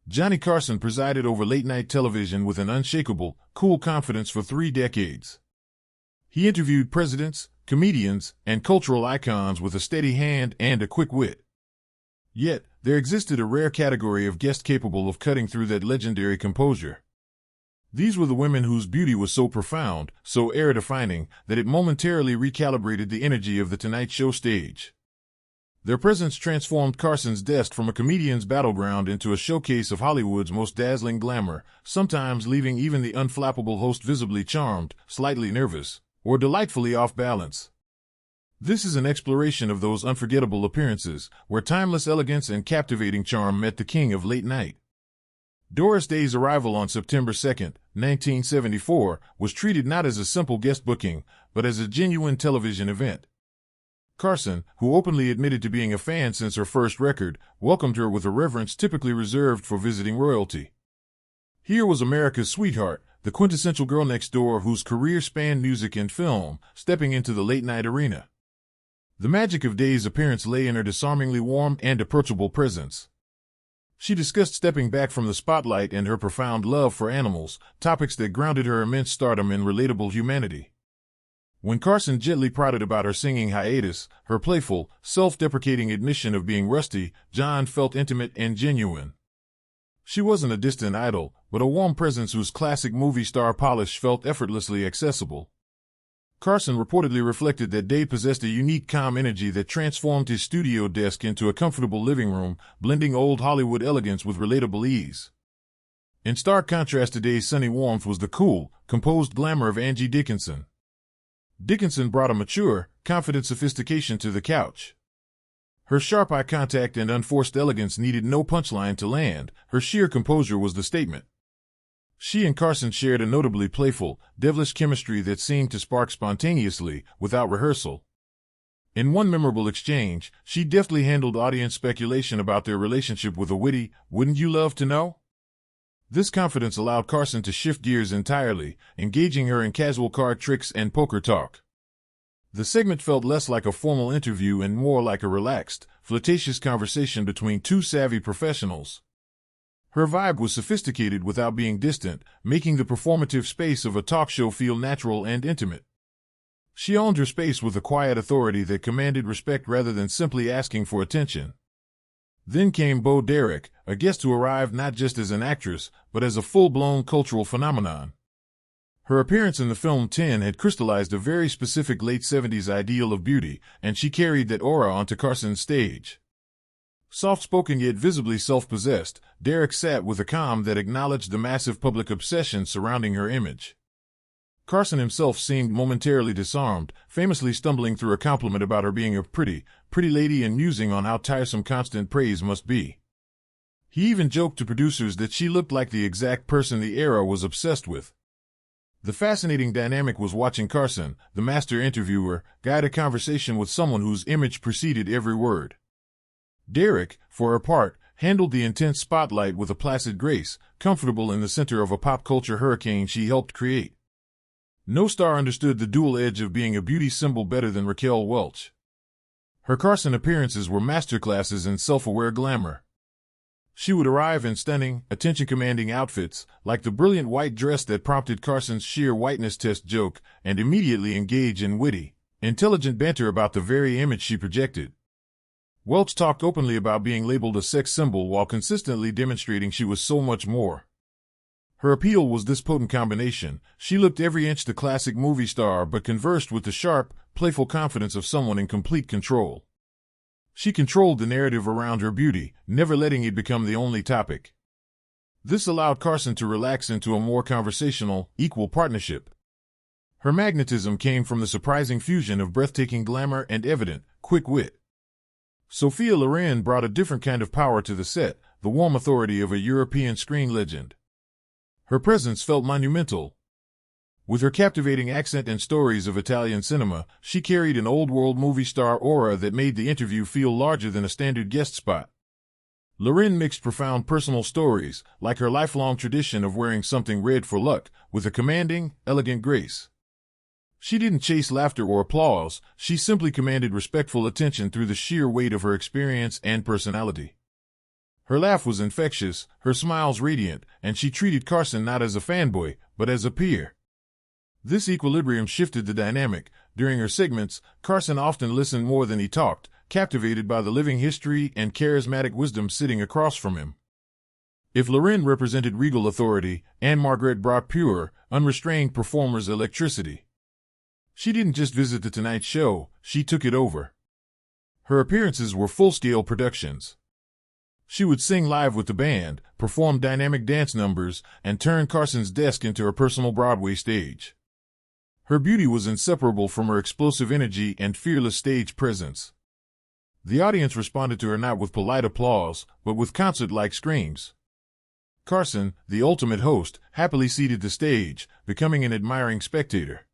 Johnny Carson presided over late-night television with an unshakable, cool confidence for 3 decades. He interviewed presidents, comedians, and cultural icons with a steady hand and a quick wit. Yet, there existed a rare category of guest capable of cutting through that legendary composure. These were the women whose beauty was so profound, so era-defining, that it momentarily recalibrated the energy of the Tonight Show stage. Their presence transformed Carson's desk from a comedian's battleground into a showcase of Hollywood's most dazzling glamour, sometimes leaving even the unflappable host visibly charmed, slightly nervous, or delightfully off balance. This is an exploration of those unforgettable appearances, where timeless elegance and captivating charm met the king of late night. Doris Day's arrival on September 2, 1974, was treated not as a simple guest booking, but as a genuine television event. Carson, who openly admitted to being a fan since her first record, welcomed her with a reverence typically reserved for visiting royalty. Here was America's sweetheart, the quintessential girl next door whose career spanned music and film, stepping into the late-night arena. The magic of Day's appearance lay in her disarmingly warm and approachable presence. She discussed stepping back from the spotlight and her profound love for animals, topics that grounded her immense stardom in relatable humanity. When Carson gently prodded about her singing hiatus, her playful, self-deprecating admission of being rusty, John felt intimate and genuine. She wasn't a distant idol, but a warm presence whose classic movie star polish felt effortlessly accessible. Carson reportedly reflected that Day possessed a unique calm energy that transformed his studio desk into a comfortable living room, blending old Hollywood elegance with relatable ease. In stark contrast to Day's sunny warmth was the cool, composed glamour of Angie Dickinson. Dickinson brought a mature, confident sophistication to the couch. Her sharp eye contact and unforced elegance needed no punchline to land, her sheer composure was the statement. She and Carson shared a notably playful, devilish chemistry that seemed to spark spontaneously, without rehearsal. In one memorable exchange, she deftly handled audience speculation about their relationship with a witty, "Wouldn't you love to know?" This confidence allowed Carson to shift gears entirely, engaging her in casual card tricks and poker talk. The segment felt less like a formal interview and more like a relaxed, flirtatious conversation between two savvy professionals. Her vibe was sophisticated without being distant, making the performative space of a talk show feel natural and intimate. She owned her space with a quiet authority that commanded respect rather than simply asking for attention. Then came Bo Derek, a guest who arrived not just as an actress, but as a full-blown cultural phenomenon. Her appearance in the film 10 had crystallized a very specific late 70s ideal of beauty, and she carried that aura onto Carson's stage. Soft-spoken yet visibly self-possessed, Derek sat with a calm that acknowledged the massive public obsession surrounding her image. Carson himself seemed momentarily disarmed, famously stumbling through a compliment about her being a pretty lady and musing on how tiresome constant praise must be. He even joked to producers that she looked like the exact person the era was obsessed with. The fascinating dynamic was watching Carson, the master interviewer, guide a conversation with someone whose image preceded every word. Derek, for her part, handled the intense spotlight with a placid grace, comfortable in the center of a pop culture hurricane she helped create. No star understood the dual edge of being a beauty symbol better than Raquel Welch. Her Carson appearances were masterclasses in self-aware glamour. She would arrive in stunning, attention-commanding outfits, like the brilliant white dress that prompted Carson's sheer whiteness test joke, and immediately engage in witty, intelligent banter about the very image she projected. Welch talked openly about being labeled a sex symbol while consistently demonstrating she was so much more. Her appeal was this potent combination. She looked every inch the classic movie star but conversed with the sharp, playful confidence of someone in complete control. She controlled the narrative around her beauty, never letting it become the only topic. This allowed Carson to relax into a more conversational, equal partnership. Her magnetism came from the surprising fusion of breathtaking glamour and evident, quick wit. Sophia Loren brought a different kind of power to the set, the warm authority of a European screen legend. Her presence felt monumental. With her captivating accent and stories of Italian cinema, she carried an old-world movie star aura that made the interview feel larger than a standard guest spot. Loren mixed profound personal stories, like her lifelong tradition of wearing something red for luck, with a commanding, elegant grace. She didn't chase laughter or applause, she simply commanded respectful attention through the sheer weight of her experience and personality. Her laugh was infectious, her smiles radiant, and she treated Carson not as a fanboy, but as a peer. This equilibrium shifted the dynamic. During her segments, Carson often listened more than he talked, captivated by the living history and charismatic wisdom sitting across from him. If Lorraine represented regal authority, Anne-Margret brought pure, unrestrained performer's electricity. She didn't just visit The Tonight Show, she took it over. Her appearances were full-scale productions. She would sing live with the band, perform dynamic dance numbers, and turn Carson's desk into her personal Broadway stage. Her beauty was inseparable from her explosive energy and fearless stage presence. The audience responded to her not with polite applause, but with concert-like screams. Carson, the ultimate host, happily ceded the stage, becoming an admiring spectator.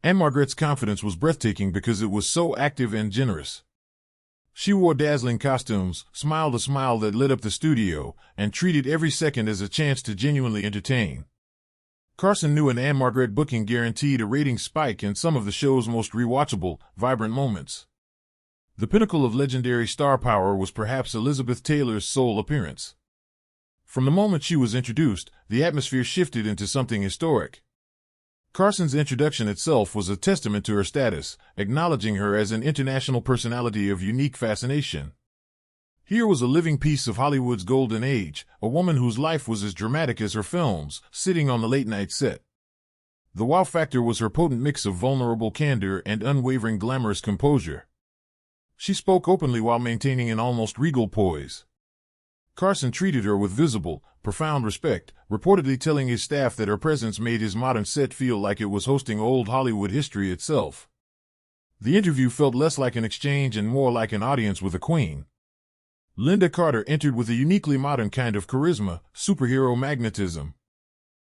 Anne-Margret's confidence was breathtaking because it was so active and generous. She wore dazzling costumes, smiled a smile that lit up the studio, and treated every second as a chance to genuinely entertain. Carson knew an Anne-Margret booking guaranteed a ratings spike in some of the show's most rewatchable, vibrant moments. The pinnacle of legendary star power was perhaps Elizabeth Taylor's sole appearance. From the moment she was introduced, the atmosphere shifted into something historic. Carson's introduction itself was a testament to her status, acknowledging her as an international personality of unique fascination. Here was a living piece of Hollywood's golden age, a woman whose life was as dramatic as her films, sitting on the late-night set. The wow factor was her potent mix of vulnerable candor and unwavering glamorous composure. She spoke openly while maintaining an almost regal poise. Carson treated her with visible, profound respect, reportedly telling his staff that her presence made his modern set feel like it was hosting old Hollywood history itself. The interview felt less like an exchange and more like an audience with a queen. Linda Carter entered with a uniquely modern kind of charisma, superhero magnetism.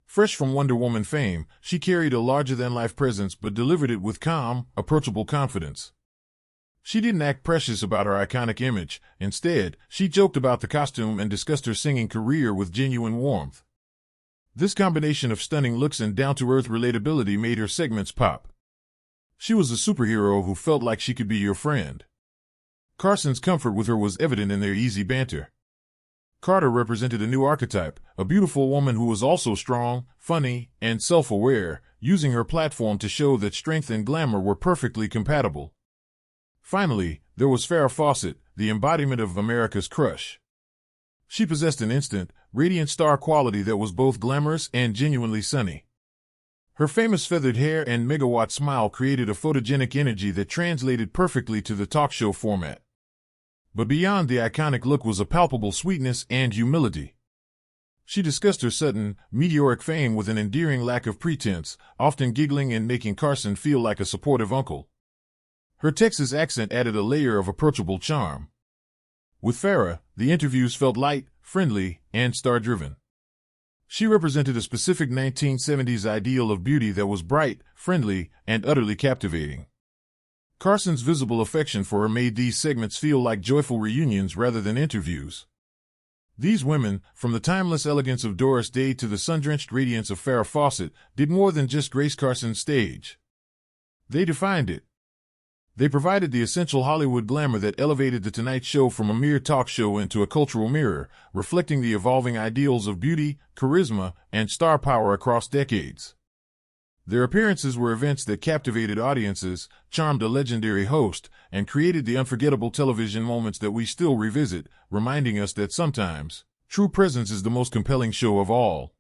Fresh from Wonder Woman fame, she carried a larger-than-life presence but delivered it with calm, approachable confidence. She didn't act precious about her iconic image. Instead, she joked about the costume and discussed her singing career with genuine warmth. This combination of stunning looks and down-to-earth relatability made her segments pop. She was a superhero who felt like she could be your friend. Carson's comfort with her was evident in their easy banter. Carter represented a new archetype, a beautiful woman who was also strong, funny, and self-aware, using her platform to show that strength and glamour were perfectly compatible. Finally, there was Farrah Fawcett, the embodiment of America's crush. She possessed an instant, radiant star quality that was both glamorous and genuinely sunny. Her famous feathered hair and megawatt smile created a photogenic energy that translated perfectly to the talk show format. But beyond the iconic look was a palpable sweetness and humility. She discussed her sudden, meteoric fame with an endearing lack of pretense, often giggling and making Carson feel like a supportive uncle. Her Texas accent added a layer of approachable charm. With Farrah, the interviews felt light, friendly, and star-driven. She represented a specific 1970s ideal of beauty that was bright, friendly, and utterly captivating. Carson's visible affection for her made these segments feel like joyful reunions rather than interviews. These women, from the timeless elegance of Doris Day to the sun-drenched radiance of Farrah Fawcett, did more than just grace Carson's stage. They defined it. They provided the essential Hollywood glamour that elevated The Tonight Show from a mere talk show into a cultural mirror, reflecting the evolving ideals of beauty, charisma, and star power across decades. Their appearances were events that captivated audiences, charmed a legendary host, and created the unforgettable television moments that we still revisit, reminding us that sometimes, true presence is the most compelling show of all.